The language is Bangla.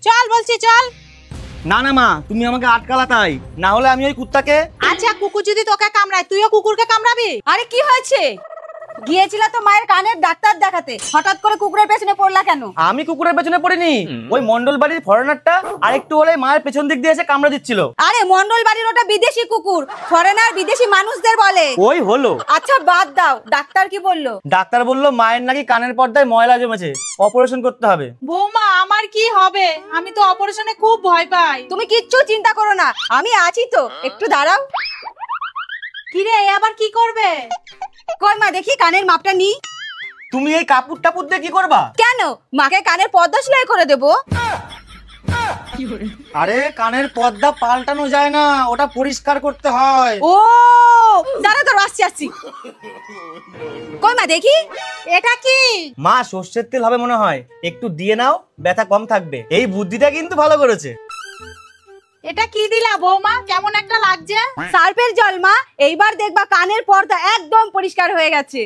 চল বলছি চল। না না মা, তুমি আমাকে আটকালা তাই, না হলে আমি ওই কুত্তাকে। আচ্ছা কুকুর যদি তোকে কামড়ায় তুইও কুকুরকে কামড়াবি? আরে কি হয়েছে? গিয়েছিলা তো মায়ের কানের ডাক্তার দেখাতে, হঠাৎ করে কুকুরের পেছনে পড়লা কেন? আমি কুকুরের পেছনে পড়িনি, ওই মন্ডল বাড়ির ফরেনারটা আরেকটু হলে মায়ের পেছন দিক দিয়ে এসে কামড়া দিচ্ছিল। আরে মন্ডল বাড়ির ওটা বিদেশি কুকুর, ফরেনার বিদেশি মানুষদের বলে। ওই হলো। আচ্ছা বাদ দাও, ডাক্তার কি বললো? ডাক্তার বললো মায়ের নাকি কানের পর্দায় ময়লা জমেছে, অপারেশন করতে হবে। বৌমা আমার কি হবে? আমি তো অপারেশনে খুব ভয় পাই। তুমি কিচ্ছু চিন্তা করো না, আমি আছি তো, একটু দাঁড়াও। কিরে আবার কি করবে? কই মা দেখি কানের মাপটা নি। তুমি এই কাপড় টাপুর দিয়ে কি করবা? কেন, মাকে কানের পর্দা সেলাই করে দেবো। আরে কানের পর্দা পাল্টানো যায় না, ওটা পরিষ্কার করতে হয়। ও দাঁড়া দাঁড়া, আসছি আসছি। কই মা দেখি। এটা কি? মা সর্ষের তেল হবে মনে হয়, একটু দিয়ে নাও, ব্যথা কম থাকবে। এই বুদ্ধিটা কিন্তু ভালো করেছে। এটা কি দিলা বৌমা? কেমন একটা লাগছে। সার্ফের জল মা, এইবার দেখবা কানের পর্দা একদম পরিষ্কার হয়ে গেছে।